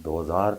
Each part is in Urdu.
2000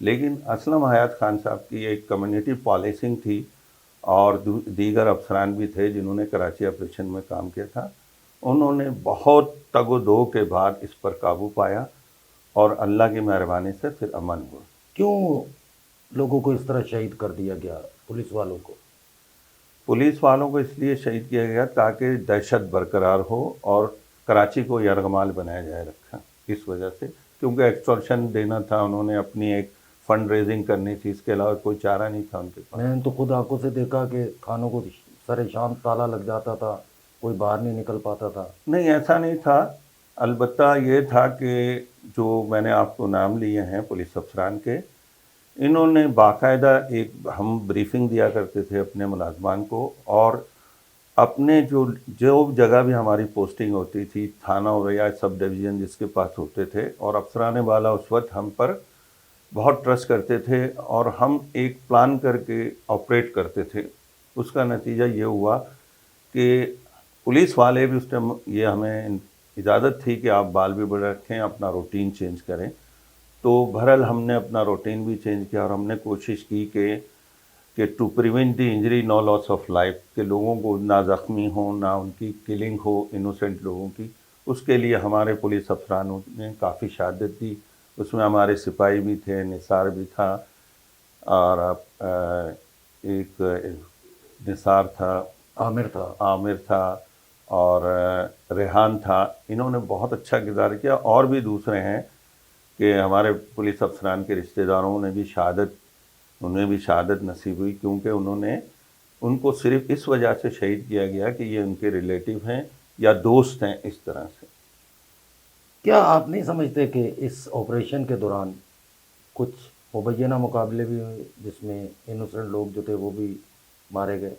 لیکن اسلم حیات خان صاحب کی ایک کمیونٹی پالیسنگ تھی اور دیگر افسران بھی تھے جنہوں نے کراچی آپریشن میں کام کیا تھا. انہوں نے بہت تگ و دو کے بعد اس پر قابو پایا اور اللہ کی مہربانی سے پھر امن ہوا. کیوں لوگوں کو اس طرح شہید کر دیا گیا پولیس والوں کو؟ پولیس والوں کو اس لیے شہید کیا گیا تاکہ دہشت برقرار ہو اور کراچی کو یرغمال بنایا جائے رکھا اس وجہ سے، کیونکہ ایکسٹورشن دینا تھا، انہوں نے اپنی ایک فنڈ ریزنگ کرنی تھی، اس کے علاوہ کوئی چارہ نہیں تھا ان کے پاس. میں نے تو خود آنکھوں سے دیکھا کہ کھانوں کو سر شام تالا لگ جاتا تھا، کوئی باہر نہیں نکل پاتا تھا. نہیں ایسا نہیں تھا، البتہ یہ تھا کہ جو میں نے آپ کو نام لیے ہیں پولیس افسران کے، انہوں نے باقاعدہ ایک ہم بریفنگ دیا کرتے تھے اپنے ملازمان کو، اور اپنے جو جگہ بھی ہماری پوسٹنگ ہوتی تھی، تھانہ اور یا سب ڈویژن جس کے پاس ہوتے تھے، اور افسران والا اس وقت ہم پر بہت ٹرسٹ کرتے تھے اور ہم ایک پلان کر کے آپریٹ کرتے تھے. اس کا نتیجہ یہ ہوا کہ پولیس والے بھی اس ٹائم یہ ہمیں اجازت تھی کہ آپ بال بھی بڑے رکھیں، اپنا روٹین چینج کریں. تو بہرحال ہم نے اپنا روٹین بھی چینج کیا اور ہم نے کوشش کی کہ to prevent the injury no loss of life, کہ لوگوں کو نہ زخمی ہوں نہ ان کی کلنگ ہو انوسینٹ لوگوں کی. اس کے لیے ہمارے پولیس افسرانوں نے کافی شہادت دی. اس میں ہمارے سپاہی بھی تھے، نثار بھی تھا، اور ایک نثار تھا، عامر تھا، اور ریحان تھا. انہوں نے بہت اچھا کردار کیا. اور بھی دوسرے ہیں کہ ہمارے پولیس افسران کے رشتہ داروں نے بھی انہیں بھی شہادت نصیب ہوئی، کیونکہ ان کو صرف اس وجہ سے شہید کیا گیا کہ یہ ان کے ریلیٹیو ہیں یا دوست ہیں. اس طرح سے کیا آپ نہیں سمجھتے کہ اس آپریشن کے دوران کچھ مبینہ مقابلے بھی ہوئے جس میں انوسنٹ لوگ جو تھے وہ بھی مارے گئے؟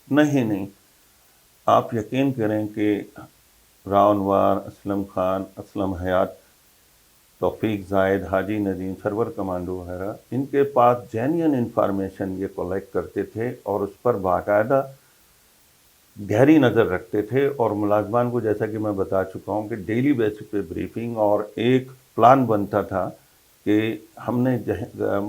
نہیں، آپ یقین کریں کہ راؤ انوار، اسلم خان، اسلم حیات، توفیق زاہد، حاجی ندیم، سرور کمانڈو وغیرہ، ان کے پاس جینین انفارمیشن یہ کلیکٹ کرتے تھے اور اس پر باقاعدہ گہری نظر رکھتے تھے. اور ملازمان کو جیسا کہ میں بتا چکا ہوں کہ ڈیلی بیسس پہ بریفنگ اور ایک پلان بنتا تھا کہ ہم نے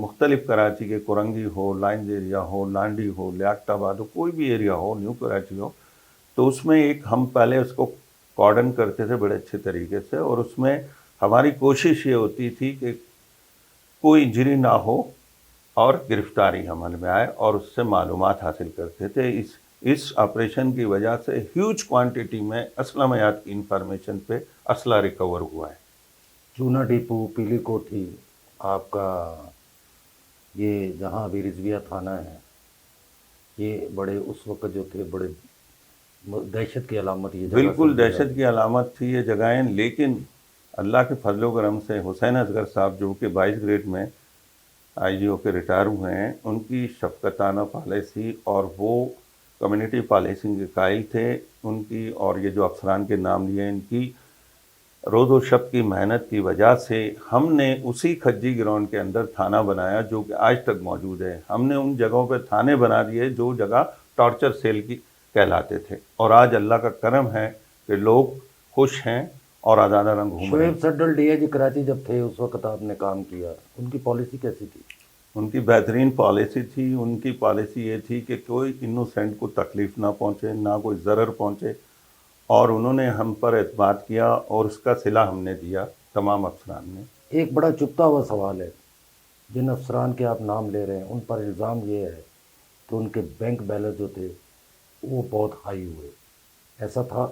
مختلف کراچی کے کورنگی ہو، لائنز ایریا ہو، لانڈی ہو، لیاقت آباد ہو، کوئی بھی ایریا ہو، نیو کراچی ہو، تو اس میں ایک ہم پہلے اس کو کارڈن کرتے تھے بڑے اچھے طریقے سے، اور اس میں ہماری کوشش یہ ہوتی تھی کہ کوئی انجری نہ ہو اور گرفتاری عمل میں آئے، اور اس سے معلومات حاصل کرتے تھے. اس آپریشن کی وجہ سے ہیوج کوانٹٹی میں اسلم حیات کی انفارمیشن پہ اسلحہ ریکور ہوا ہے. چونا ڈیپو، پیلی کوٹھی، آپ کا یہ جہاں ابھی رضویہ تھانہ ہے، یہ بڑے اس وقت جو تھے بڑے دہشت کی علامت یہ جگہ بالکل سمجھی دہشت کی علامت تھی یہ جگہیں. لیکن اللہ کے فضل و کرم سے حسین اصغر صاحب جو کہ 22 گریڈ میں آئی جی او کے ریٹائر ہوئے ہیں، ان کی شفقتانہ پالیسی اور وہ کمیونٹی پالیسنگ کے قائل تھے ان کی، اور یہ جو افسران کے نام لیے ان کی روز و شب کی محنت کی وجہ سے ہم نے اسی کھجی گراؤنڈ کے اندر تھانہ بنایا جو کہ آج تک موجود ہے. ہم نے ان جگہوں پہ تھانے بنا دیے جو جگہ ٹارچر سیل کی کہلاتے تھے، اور آج اللہ کا کرم ہے کہ لوگ خوش ہیں اور آزادہ رنگ گھوم رہے ہیں. شعیب سڈل ڈی آئی جی کراچی جب تھے اس وقت آپ نے کام کیا، ان کی پالیسی کیسی تھی؟ ان کی بہترین پالیسی تھی. ان کی پالیسی یہ تھی کہ کوئی انوسینٹ کو تکلیف نہ پہنچے، نہ کوئی ضرر پہنچے، اور انہوں نے ہم پر اعتماد کیا اور اس کا صلہ ہم نے دیا تمام افسران نے. ایک بڑا چپتا ہوا سوال ہے، جن افسران کے آپ نام لے رہے ہیں ان پر الزام یہ ہے کہ ان کے بینک بیلنس جو تھے وہ بہت ہائی ہوئے، ایسا تھا؟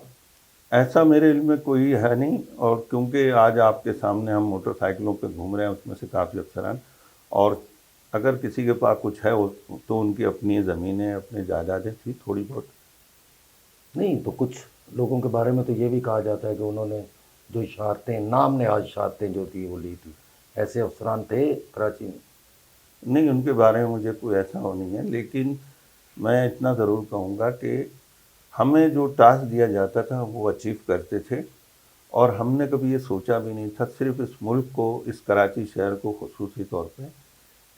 ایسا میرے علم میں کوئی ہے نہیں، اور کیونکہ آج آپ کے سامنے ہم موٹر سائیکلوں پہ گھوم رہے ہیں، اس میں سے کافی افسران، اور اگر کسی کے پاس کچھ ہے تو ان کی اپنی زمینیں، اپنی جائیدادیں تھیں تھوڑی بہت. نہیں تو کچھ لوگوں کے بارے میں تو یہ بھی کہا جاتا ہے کہ انہوں نے جو شہادتیں، نام نہاد شہادتیں جو تھی وہ لی تھی، ایسے افسران تھے کراچی میں؟ نہیں، ان کے بارے میں مجھے کوئی ایسا ہو نہیں ہے، لیکن میں اتنا ضرور کہوں گا کہ ہمیں جو ٹاسک دیا جاتا تھا وہ اچیو کرتے تھے، اور ہم نے کبھی یہ سوچا بھی نہیں تھا صرف اس ملک کو، اس کراچی شہر کو خصوصی طور پہ،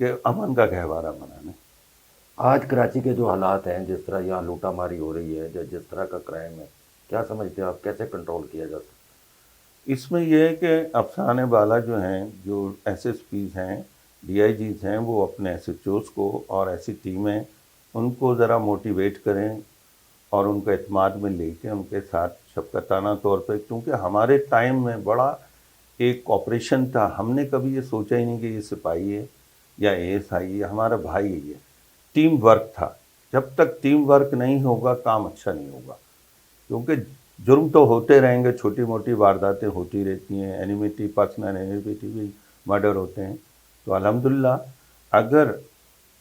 کہ امن کا گہوارہ بنانے. آج کراچی کے جو حالات ہیں، جس طرح یہاں لوٹا ماری ہو رہی ہے، جس طرح کا کرائم ہے، کیا سمجھتے ہیں آپ کیسے کنٹرول کیا جا سکتا؟ اس میں یہ ہے کہ افسران بالا جو ہیں، جو ایس ایس پیز ہیں، DIGs ہیں وہ اپنے SHOs کو اور ایسی ٹیمیں ان کو ذرا موٹیویٹ کریں اور ان کو اعتماد میں لے کے ان کے ساتھ شفقتانہ طور پہ، کیونکہ ہمارے ٹائم میں بڑا ایک آپریشن تھا، ہم نے کبھی یہ سوچا ہی نہیں کہ یہ سپاہی ہے یا ASI ہے، ہمارا بھائی ہے یہ، ٹیم ورک تھا. جب تک ٹیم ورک نہیں ہوگا کام اچھا نہیں ہوگا، کیونکہ جرم تو ہوتے رہیں گے، چھوٹی موٹی وارداتیں ہوتی رہتی ہیں، اینیمیٹی پرسنل اینیمیٹی بھی مرڈر ہوتے ہیں. تو الحمدللہ اگر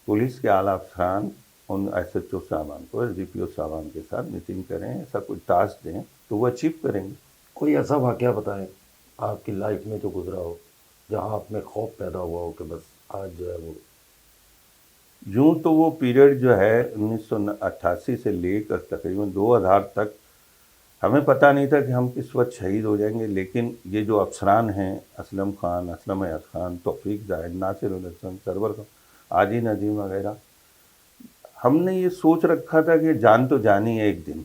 پولیس کے اعلیٰ افسران ان SHO صاحبان کو SDPO صاحبان کے ساتھ میٹنگ کریں، ایسا کوئی ٹاسک دیں تو وہ اچیو کریں گے. کوئی ایسا واقعہ بتائیں آپ کی لائف میں جو گزرا ہو جہاں آپ میں خوف پیدا ہوا ہو کہ بس آج جو ہے وہ یوں تو وہ پیریڈ جو ہے 1988 سے لے کر تقریباً 2000 تک ہمیں پتہ نہیں تھا کہ ہم کس وقت شہید ہو جائیں گے، لیکن یہ جو افسران ہیں، اسلم خان، اسلم حیات خان، توفیق زاہد، ناصر الحسن، سرور خان، عاجی ندیم وغیرہ، ہم نے یہ سوچ رکھا تھا کہ جان تو جانی ہے ایک دن،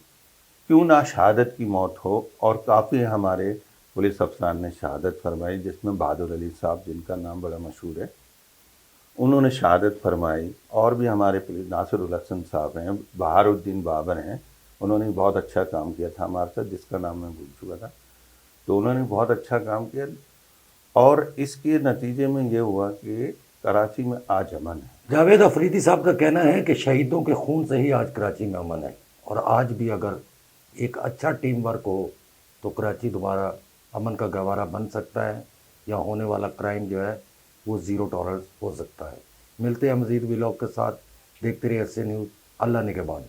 کیوں نہ شہادت کی موت ہو. اور کافی ہمارے پولیس افسران نے شہادت فرمائی، جس میں بہادر علی صاحب جن کا نام بڑا مشہور ہے انہوں نے شہادت فرمائی، اور بھی ہمارے پولیس ناصر الحسن صاحب ہیں، بہار الدین بابر ہیں، انہوں نے بہت اچھا کام کیا تھا ہمارے ساتھ، جس کا نام میں بھول چکا تھا. تو انہوں نے بہت اچھا کام کیا، اور اس کے نتیجے میں یہ ہوا کہ کراچی میں آج امن ہے. جاوید افریدی صاحب کا کہنا ہے کہ شہیدوں کے خون سے ہی آج کراچی میں امن ہے، اور آج بھی اگر ایک اچھا ٹیم ورک ہو تو کراچی دوبارہ امن کا گہوارہ بن سکتا ہے، یا ہونے والا کرائم جو ہے وہ زیرو ٹالرنس ہو سکتا ہے. ملتے ہیں مزید ولاگ کے ساتھ، دیکھتے رہیے SC نیوز. اللہ نگہبان.